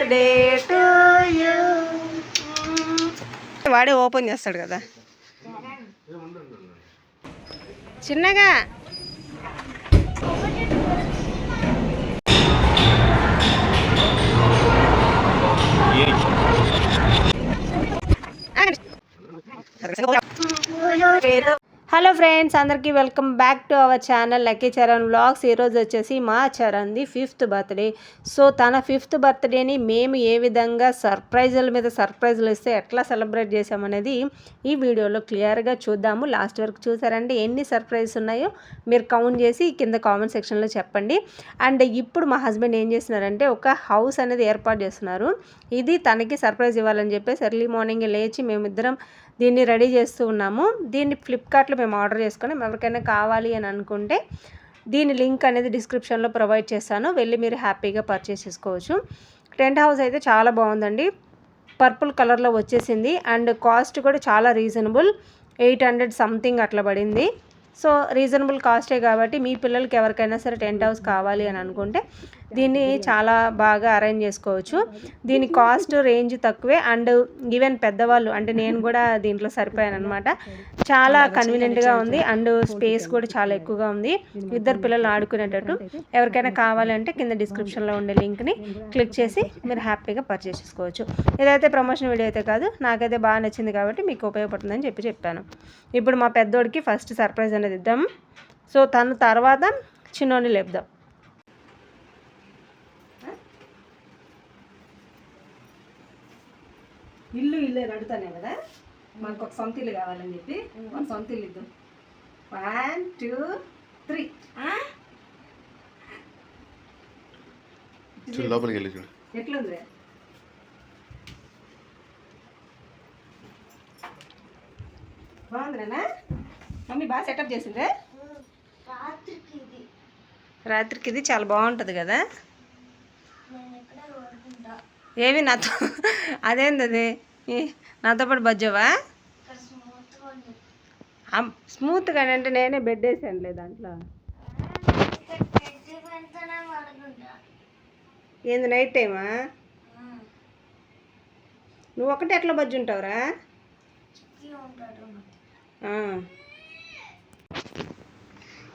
Birthday to you. వాడే open చేస్తాడు కదా చిన్నగా. హలో ఫ్రెండ్స్, అందరికీ welcome back to our channel lucky Charan vlogs. ఈరోజు వచ్చేసి మా చరణ్ది 5th బర్త్డే. సో తన 5th బర్త్డేని మేము ఏ విధంగా సర్ప్రైజుల మీద సర్ప్రైజులు ఇస్తే ఎట్లా సెలబ్రేట్ చేసామనేది ఈ వీడియోలో క్లియర్గా చూద్దాము. లాస్ట్ వరకు చూసారండి. ఎన్ని సర్ప్రైజెస్ ఉన్నాయో మీరు కౌంట్ చేసి కింద కామెంట్ సెక్షన్లో చెప్పండి. అండ్ ఇప్పుడు మా హస్బెండ్ ఏం చేస్తున్నారంటే ఒక హౌస్ అనేది ఏర్పాటు చేస్తున్నారు. ఇది తనకి సర్ప్రైజ్ ఇవ్వాలని చెప్పేసి ఎర్లీ మార్నింగ్ లేచి మేమిద్దరం దీన్ని రెడీ చేస్తూ ఉన్నాము. దీన్ని ఫ్లిప్కార్ట్లో మేము ఆర్డర్ చేసుకొని ఎవరికైనా కావాలి అని అనుకుంటే దీని లింక్ అనేది డిస్క్రిప్షన్లో ప్రొవైడ్ చేస్తాను, వెళ్ళి మీరు హ్యాపీగా పర్చేస్ చేసుకోవచ్చు. టెంట్ హౌస్ అయితే చాలా బాగుందండి, పర్పుల్ కలర్లో వచ్చేసింది. అండ్ కాస్ట్ కూడా చాలా రీజనబుల్, 800 సంథింగ్ అట్లా పడింది. సో రీజనబుల్ కాస్టే కాబట్టి మీ పిల్లలకి ఎవరికైనా సరే టెంట్ హౌస్ కావాలి అని అనుకుంటే దీన్ని చాలా బాగా అరేంజ్ చేసుకోవచ్చు. దీని కాస్ట్ రేంజ్ తక్కువే. అండ్ ఈవెన్ పెద్దవాళ్ళు అంటే నేను కూడా దీంట్లో సరిపోయాను అనమాట. చాలా కన్వీనియంట్గా ఉంది అండ్ స్పేస్ కూడా చాలా ఎక్కువగా ఉంది, ఇద్దరు పిల్లలు ఆడుకునేటట్టు. ఎవరికైనా కావాలంటే కింద డిస్క్రిప్షన్లో ఉండే లింక్ని క్లిక్ చేసి మీరు హ్యాపీగా పర్చేస్ చేసుకోవచ్చు. ఇదైతే ప్రమోషన్ వీడియో అయితే కాదు, నాకైతే బాగా నచ్చింది కాబట్టి మీకు ఉపయోగపడుతుందని చెప్పాను. ఇప్పుడు మా పెద్దోడికి ఫస్ట్ సర్ప్రైజ్ అనేది ఇద్దాం. సో తను తర్వాత చిన్నోని లేపుదాం. ఇల్లే నడుతానే కదా, మనకు ఒక సొంత ఇల్లు కావాలని చెప్పి ఒక సొంత ఇల్లు ఇద్దాం. 1 2 3 ఎట్లుంది? బాగుందిరా మమ్మీ, బాగా సెటప్ చేసిందే. రాత్రికి ఇది చాలా బాగుంటుంది కదా. ఏమి నాతో అదేంది అది నాతో పాటు బజ్జవా? స్మూత్గా అంటే నేనే బెడ్ వేసానులే దాంట్లో. ఏంది నైట్ టైమా? నువ్వు ఒకటి ఎట్లా బజ్జి ఉంటావురా?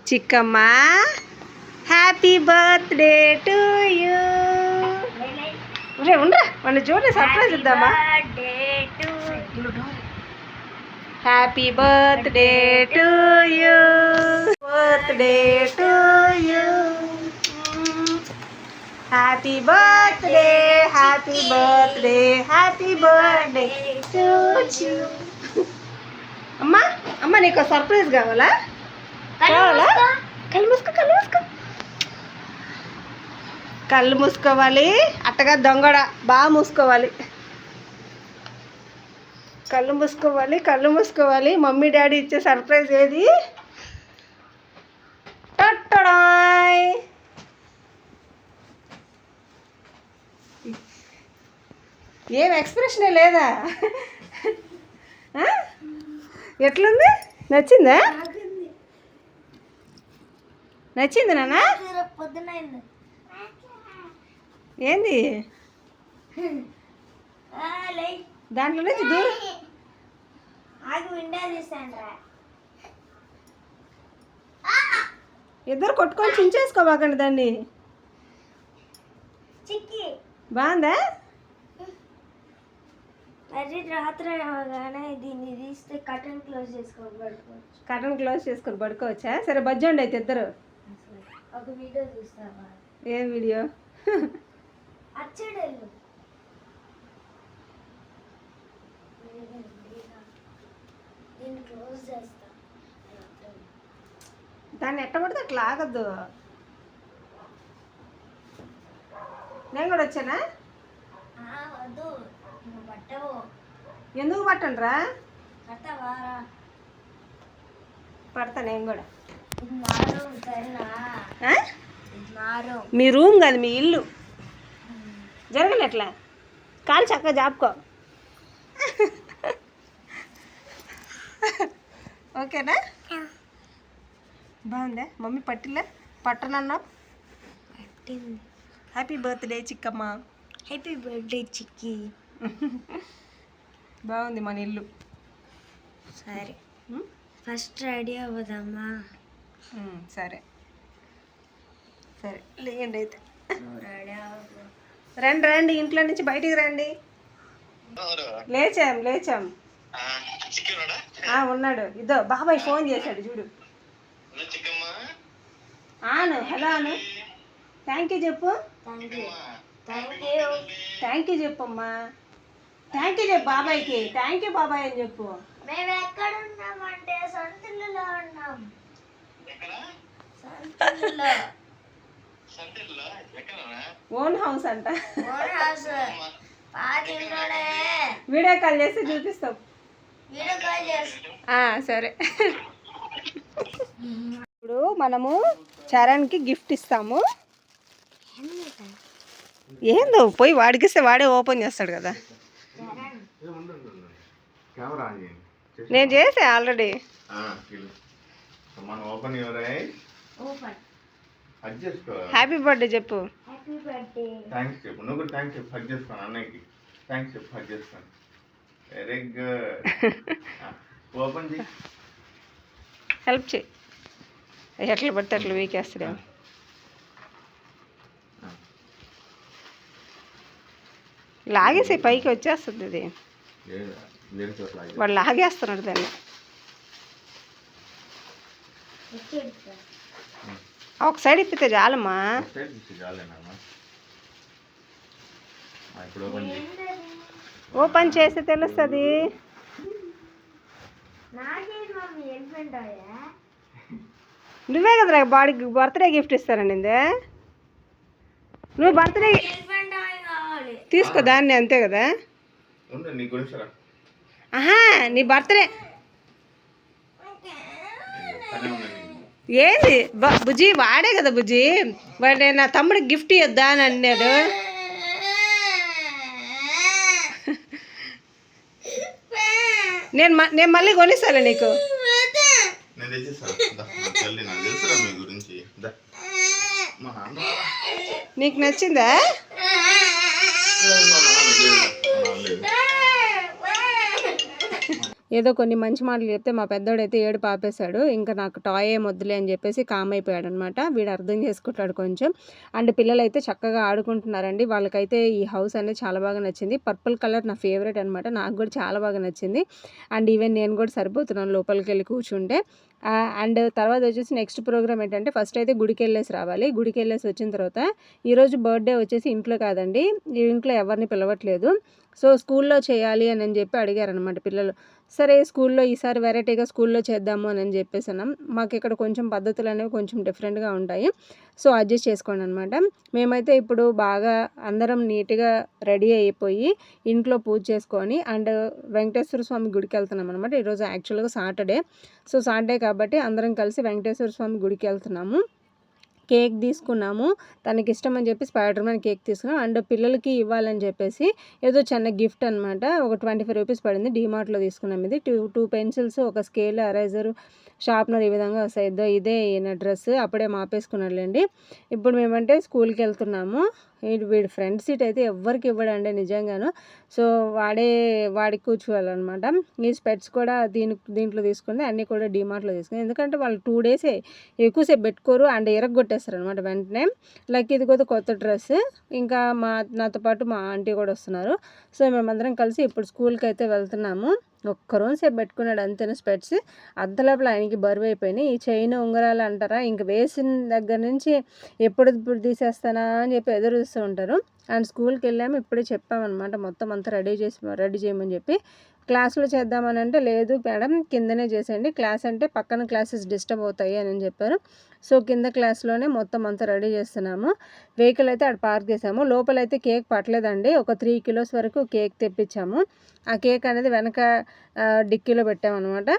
చిక్కమ్మ, హ్యాపీ బర్త్డే టు యూ. ఉండరా మన చూడ సర్ప్రైజ్ ఇద్దామా? Happy birthday to you, birthday to you, happy birthday, happy birthday, happy birthday to you. అమ్మా అమ్మ, నీకు సర్ప్రైజ్ కావాలా? కళ్ళు మూసుకో, కళ్ళు మూసుకో, కళ్ళు మూసుకోవాలి. అట్టగా దొంగడ బాగా మూసుకోవాలి, కళ్ళు మూసుకోవాలి, కళ్ళు మూసుకోవాలి. మమ్మీ డాడీ ఇచ్చే సర్ప్రైజ్ ఏది? టట్టడాయ్. ఏం ఎక్స్ప్రెషనే లేదా? ఎట్లుంది? నచ్చిందా? నచ్చింది నాన్న? ఏంది దాంట్లో నుంచి దూరం ఇద్దరు కొట్టుకొని చించేసుకోబాకండి దాన్ని. బాగుందా? అది రాత్రి అవగానే దీన్ని తీస్తే కర్టన్ క్లోజ్ చేసుకొని పడుకోవచ్చు. కర్టన్ క్లోజ్ చేసుకొని పడుకోవచ్చా? సరే బజ్జండి అయితే ఇద్దరు. ఒక వీడియో చూస్తావా? ఏం వీడియో? అచ్చడెళ్ళు దీన్ని క్లోజ్ చేస్తా. దాన్ని ఎట్ట పడితే అట్లా ఆగద్దు. నేను కూడా వచ్చానా? వద్దు, పట్టవు. ఎందుకు పట్టండి రా? పడతావారా? పడతా నేను కూడా. సరేనా? మీ రూమ్ కాదు, మీ ఇల్లు. జరగలే ఎట్లా? కాలు చక్కగా జాపుకో. ఓకేనా? బాగుందా? మమ్మీ పట్టిలే? పట్టనన్నా? హ్యాపీ బర్త్డే చిక్కమ్మ. హ్యాపీ బర్త్డే చిక్కి. బాగుంది మన ఇల్లు. సరే ఫస్ట్ రెడీ అవ్వదమ్మా. సరే సరే లేండి అయితే. రెడీ అవ్వ. రండి రండి, ఇంట్లో నుంచి బయటికి రండి. లేచాం. ఉన్నాడు. ఇదో బాబాయ్ ఫోన్ చేశాడు చూడు. ఆను హలో అను. థ్యాంక్ యూ చెప్పు. థ్యాంక్ యూ చెప్పమ్మా. థ్యాంక్ యూ చెప్పు బాబాయ్కి. థ్యాంక్ యూ బాబాయ్ అని చెప్పు. మేము ఎక్కడ ఉన్నామంటే సంతలో ఉన్నాం. ఓన్ హౌస్ అంట. పాతింట్లోనే వీడియో కాల్ చేస్తే చూపిస్తాం. వీడియో కాల్ చేసి. సరే. ఇప్పుడు మనము చరణ్కి గిఫ్ట్ ఇస్తాము. ఏందో పోయి వాడికిస్తే వాడే ఓపెన్ చేస్తాడు కదా. నేను చేసా ఆల్రెడీ. హ్యాపీ బర్త్డే చెప్పు. Happy birthday. థ్యాంక్స్ చెప్పు. నువ్వు కూడా థ్యాంక్స్ చెప్పు. హగ్ చేసుకోను అన్నయ్యకి. థ్యాంక్స్ చెప్పు. హగ్ చేసుకోను. Very good. ఓపెన్ చేయి. హెల్ప్ చేయి. ఎట్లా పడితే అట్లా వీకేస్తాడేమో. లాగేసి పైకి వచ్చేస్తుంది అది. వాడు లాగేస్తున్నాడు దాన్ని. ఒక సైడ్ ఇప్పితే చాలమ్మా. ఓపెన్ చేస్తే తెలుస్తుంది. నువ్వే కదా బాడీకి బర్త్డే గిఫ్ట్ ఇస్తానండి. నువ్వు బర్త్డే తీసుకో దాన్ని, అంతే కదా. ఆహా నీ బర్త్డే ఏంది బుజ్జి? వాడే కదా బుజ్జి. వాడే నా తమ్ముడికి గిఫ్ట్ ఇద్దా అని అన్నాడు. నేను మళ్ళీ కొనిస్తాను నీకు. నీకు నచ్చిందా? ఏదో కొన్ని మంచి మాటలు చెప్తే మా పెద్దోడైతే ఏడు పాపేశాడు. ఇంకా నాకు టాయ్ ఏం వద్దులే అని చెప్పేసి కామ్ అయిపోయాడు అనమాట. వీడు అర్థం చేసుకుంటాడు కొంచెం. అండ్ పిల్లలైతే చక్కగా ఆడుకుంటున్నారండి. వాళ్ళకైతే ఈ హౌస్ అనేది చాలా బాగా నచ్చింది. పర్పుల్ కలర్ నా ఫేవరెట్ అనమాట. నాకు కూడా చాలా బాగా నచ్చింది. అండ్ ఈవెన్ నేను కూడా సరిపోతున్నాను లోపలికి వెళ్ళి కూర్చుంటే. అండ్ తర్వాత వచ్చేసి నెక్స్ట్ ప్రోగ్రామ్ ఏంటంటే ఫస్ట్ అయితే గుడికి వెళ్ళేసి రావాలి. గుడికి వెళ్ళేసి వచ్చిన తర్వాత ఈరోజు బర్త్డే వచ్చేసి ఇంట్లో కాదండి, ఇంట్లో ఎవరిని పిలవట్లేదు. సో స్కూల్లో చేయాలి అని చెప్పి అడిగారనమాట పిల్లలు. సరే స్కూల్లో ఈసారి వెరైటీగా స్కూల్లో చేద్దాము అని చెప్పేసి అన్నాం. మాకు ఇక్కడ కొంచెం పద్ధతులు అనేవి కొంచెం డిఫరెంట్గా ఉంటాయి. సో అడ్జస్ట్ చేసుకోండి అనమాట. మేమైతే ఇప్పుడు బాగా అందరం నీట్గా రెడీ అయిపోయి ఇంట్లో పూజ చేసుకొని అండ్ వెంకటేశ్వర స్వామి గుడికి వెళ్తున్నాం అనమాట. ఈరోజు యాక్చువల్గా సాటర్డే. సో సాటర్డే కాబట్టి అందరం కలిసి వెంకటేశ్వర స్వామి గుడికి వెళ్తున్నాము. కేక్ తీసుకున్నాము. తనకి ఇష్టం అని చెప్పి స్పైడర్ మ్యాన్ కేక్ తీసుకున్నాం. అండ్ పిల్లలకి ఇవ్వాలని చెప్పేసి ఏదో చిన్న గిఫ్ట్ అనమాట. ఒక 25 రూపీస్ పడింది. డీమార్ట్లో తీసుకున్నాం. ఇది టూ పెన్సిల్స్, ఒక స్కేల్, ఎరేజర్, షార్ప్నర్ ఈ విధంగా వస్తాయి. ఇదే ఈయన డ్రెస్ అప్పుడే మాపేసుకున్నాడులేండి. ఇప్పుడు మేమంటే స్కూల్కి వెళ్తున్నాము. వీడి ఫ్రంట్ సీట్ అయితే ఎవ్వరికి ఇవ్వడండి నిజంగాను. సో వాడికి కూర్చోవాలన్నమాట. ఈ స్పెట్స్ కూడా దీంట్లో తీసుకుంది. అన్నీ కూడా డీమార్ట్లో తీసుకుంది. ఎందుకంటే వాళ్ళు 2 డేసే ఎక్కువసేపు పెట్టుకోరు అండ్ ఎరగొట్టేస్తారు అనమాట వెంటనే. లైక్ ఇది కూడా కొత్త డ్రెస్. ఇంకా నాతో పాటు మా ఆంటీ కూడా వస్తున్నారు. సో మేమందరం కలిసి ఇప్పుడు స్కూల్కి అయితే వెళ్తున్నాము. ఒక్కరోజు సేపు పెట్టుకున్నాడు అంతేనా స్పెట్స్. అద్దలోపల ఆయనకి బరువు అయిపోయినాయి. ఈ చైన్ ఉంగరాలు అంటారా, ఇంక వేసిన దగ్గర నుంచి ఎప్పుడు తీసేస్తానా అని చెప్పి ఎదురు చూస్తూ ఉంటారు. అండ్ స్కూల్కి వెళ్ళాము. ఇప్పుడే చెప్పామన్నమాట మొత్తం అంతా రెడీ చేయమని చెప్పి. క్లాస్లో చేద్దామని అంటే లేదు మేడం కిందనే చేసేయండి, క్లాస్ అంటే పక్కన క్లాసెస్ డిస్టర్బ్ అవుతాయి అని చెప్పారు. సో కింద క్లాస్లోనే మొత్తం అంతా రెడీ చేస్తున్నాము. వెహికల్ అయితే అక్కడ పార్క్ చేసాము. లోపలైతే కేక్ పట్టలేదండి. ఒక 3 కిలోస్ వరకు కేక్ తెప్పించాము. ఆ కేక్ అనేది వెనక డిక్కీలో పెట్టామన్నమాట.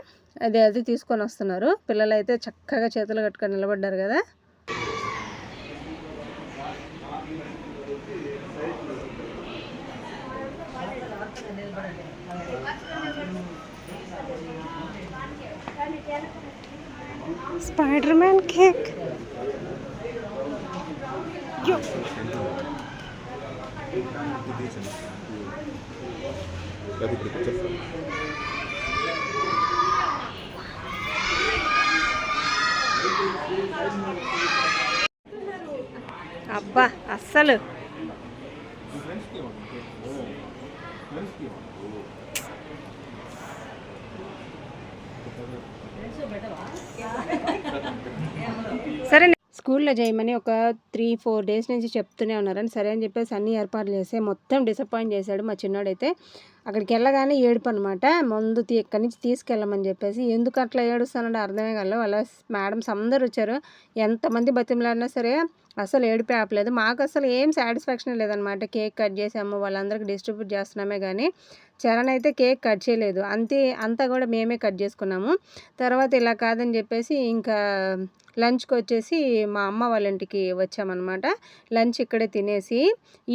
అది తీసుకొని వస్తున్నారు. పిల్లలు అయితే చక్కగా చేతులు కట్టుకొని నిలబడ్డారు కదా. Spider man cake. అబ్బా అస్సలు సరే స్కూల్లో చేయమని ఒక 3-4 డేస్ నుంచి చెప్తూనే ఉన్నారని సరే అని చెప్పేసి అన్ని ఏర్పాట్లు చేస్తే మొత్తం డిసప్పాయింట్ చేశాడు మా చిన్నోడైతే. అక్కడికి వెళ్ళగానే ఏడుపు అనమాట. ముందు ఇక్కడి నుంచి తీసుకెళ్ళమని చెప్పేసి. ఎందుకు అట్లా ఏడుస్తానంటే అర్థమే కాలేదు. వాళ్ళ మేడమ్స్ అందరూ వచ్చారు. ఎంతమంది బతిమలాడినా సరే అసలు ఏడుపే ఆపలేదు. మాకు అసలు ఏం సాటిస్ఫాక్షన్ లేదనమాట. కేక్ కట్ చేసాము, వాళ్ళందరికీ డిస్ట్రిబ్యూట్ చేస్తున్నామే కానీ చరణ్ అయితే కేక్ కట్ చేయలేదు. అంతా కూడా మేమే కట్ చేసుకున్నాము. తర్వాత ఇలా కాదని చెప్పేసి ఇంకా లంచ్కి వచ్చేసి మా అమ్మ వాళ్ళ ఇంటికి వచ్చామన్నమాట. లంచ్ ఇక్కడే తినేసి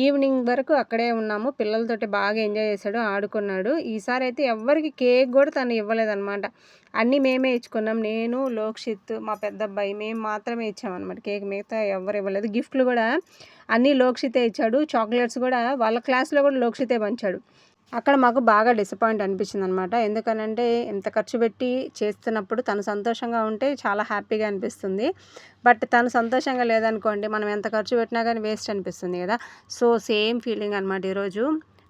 ఈవినింగ్ వరకు అక్కడే ఉన్నాము. పిల్లలతోటి బాగా ఎంజాయ్ చేశాడు, ఆడుకున్నాడు. ఈసారి అయితే ఎవ్వరికి కేక్ కూడా తను ఇవ్వలేదన్నమాట. అన్నీ మేమే ఇచ్చుకున్నాం. నేను, లోక్షిత్, మా పెద్ద అబ్బాయి మేము మాత్రమే ఇచ్చామన్నమాట కేక్. మిగతా ఎవరు ఇవ్వలేదు. గిఫ్ట్లు కూడా అన్నీ లోక్షితే ఇచ్చాడు. చాక్లెట్స్ కూడా వాళ్ళ క్లాస్లో కూడా లోక్షితే పంచాడు. అక్కడ మాకు బాగా డిసప్పాయింట్ అనిపించింది అనమాట. ఎందుకనంటే ఇంత ఖర్చు పెట్టి చేస్తున్నప్పుడు తను సంతోషంగా ఉంటే చాలా హ్యాపీగా అనిపిస్తుంది. బట్ తను సంతోషంగా లేదనుకోండి, మనం ఎంత ఖర్చు పెట్టినా కానీ వేస్ట్ అనిపిస్తుంది కదా. సో సేమ్ ఫీలింగ్ అనమాట ఈరోజు.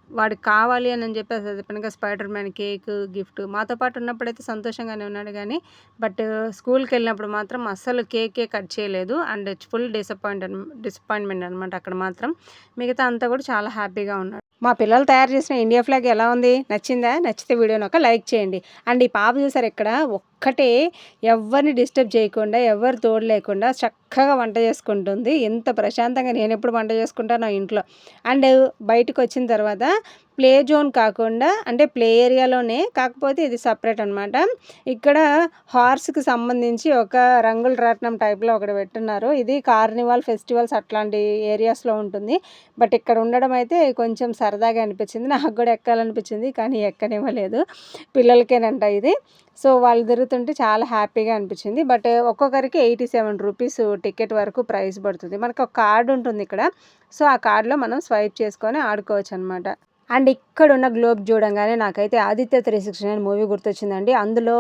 వాడికి కావాలి అని చెప్పేసి చెప్పినగా స్పైడర్ మ్యాన్ కేక్ గిఫ్ట్ మాతో పాటు ఉన్నప్పుడైతే సంతోషంగానే ఉన్నాడు కానీ బట్ స్కూల్కి వెళ్ళినప్పుడు మాత్రం అస్సలు కేకే కట్ చేయలేదు. అండ్ ఫుల్ డిసప్పాయింట్మెంట్ అనమాట అక్కడ మాత్రం. మిగతా అంతా కూడా చాలా హ్యాపీగా ఉన్నాడు. మా పిల్లలు తయారు చేసిన ఇండియా ఫ్లాగ్ ఎలా ఉంది? నచ్చిందా? నచ్చితే వీడియోని ఒక లైక్ చేయండి. అండ్ ఈ పాప చూసారు ఇక్కడ ఒక్కటే ఎవరిని డిస్టర్బ్ చేయకుండా, ఎవరు తోడు లేకుండా చక్కగా వంట చేసుకుంటుంది. ఎంత ప్రశాంతంగా నేను ఎప్పుడు వంట చేసుకుంటాను ఇంట్లో. అండ్ బయటకు వచ్చిన తర్వాత ప్లే జోన్ కాకుండా అంటే ప్లే ఏరియాలోనే, కాకపోతే ఇది సపరేట్ అనమాట. ఇక్కడ హార్స్కి సంబంధించి ఒక రంగుల రాట్నం టైప్లో ఒకటి పెట్టున్నారు. ఇది కార్నివాల్ ఫెస్టివల్స్ అట్లాంటి ఏరియాస్లో ఉంటుంది. బట్ ఇక్కడ ఉండడం అయితే కొంచెం సరదాగా అనిపించింది. నాకు కూడా ఎక్కాలనిపించింది కానీ ఎక్కనివ్వలేదు. పిల్లలకేనంట ఇది. సో వాళ్ళు తిరుగుతుంటే చాలా హ్యాపీగా అనిపించింది. బట్ ఒక్కొక్కరికి 87 రూపీస్ టికెట్ వరకు ప్రైస్ పడుతుంది. మనకు ఒక కార్డు ఉంటుంది ఇక్కడ. సో ఆ కార్డులో మనం స్వైప్ చేసుకొని ఆడుకోవచ్చు అనమాట. అండ్ ఇక్కడ ఉన్న గ్లోబ్ చూడంగానే నాకైతే ఆదిత్య 369 మూవీ గుర్తొచ్చిందండి. అందులో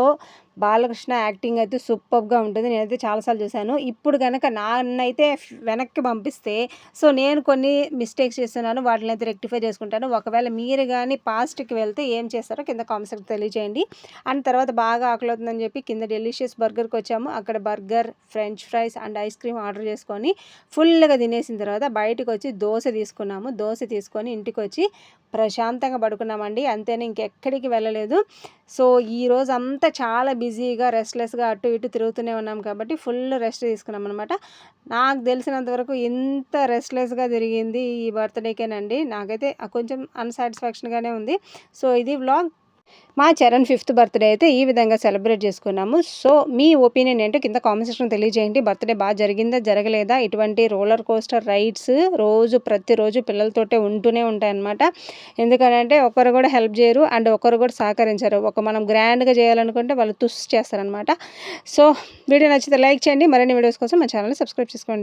బాలకృష్ణ యాక్టింగ్ అయితే సూపర్గా ఉంటుంది. నేనైతే చాలాసార్లు చూశాను. ఇప్పుడు కనుక నన్నైతే వెనక్కి పంపిస్తే సో నేను కొన్ని మిస్టేక్స్ చేస్తున్నాను, వాటిని అయితే రెక్టిఫై చేసుకుంటాను. ఒకవేళ మీరు కానీ పాస్ట్కి వెళ్తే ఏం చేస్తారో కింద కామెంట్స్కి తెలియజేయండి. అండ్ తర్వాత బాగా ఆకలి అవుతుందని చెప్పి కింద డెలిషియస్ బర్గర్కి వచ్చాము. అక్కడ burger, French fries and ice cream order చేసుకొని ఫుల్గా తినేసిన తర్వాత బయటకు వచ్చి దోశ తీసుకున్నాము. దోశ తీసుకొని ఇంటికి వచ్చి ప్రశాంతంగా పడుకున్నామండి. అంతేనే, ఇంకెక్కడికి వెళ్ళలేదు. సో ఈరోజు అంతా చాలా బిజీగా రెస్ట్లెస్గా అటు ఇటు తిరుగుతూనే ఉన్నాం కాబట్టి ఫుల్ రెస్ట్ తీసుకున్నాం అనమాట. నాకు తెలిసినంత వరకు ఎంత రెస్ట్లెస్గా తిరిగింది ఈ బర్త్డేకేనండి. నాకైతే కొంచెం అన్సాటిస్ఫాక్షన్గానే ఉంది. సో ఇది వ్లాగ్. మా చరణ్ 5th బర్త్డే అయితే ఈ విధంగా సెలబ్రేట్ చేసుకున్నాము. సో మీ ఒపీనియన్ ఏంటో కింద కామెంట్ సెక్షన్ తెలియజేయండి. బర్త్డే బాగా జరిగిందా జరగలేదా? ఇటువంటి రోలర్ కోస్టర్ రైడ్స్ ప్రతిరోజు పిల్లలతోటే ఉంటూనే ఉంటాయన్నమాట. ఎందుకంటే ఒకరు కూడా హెల్ప్ చేయరు అండ్ ఒకరు కూడా సహకరించరు. మనం గ్రాండ్గా చేయాలనుకుంటే వాళ్ళు తుస్ చేస్తారనమాట. సో వీడియో నచ్చితే లైక్ చేయండి. మరిన్ని వీడియోస్ కోసం మా ఛానల్ని సబ్స్క్రైబ్ చేసుకోండి.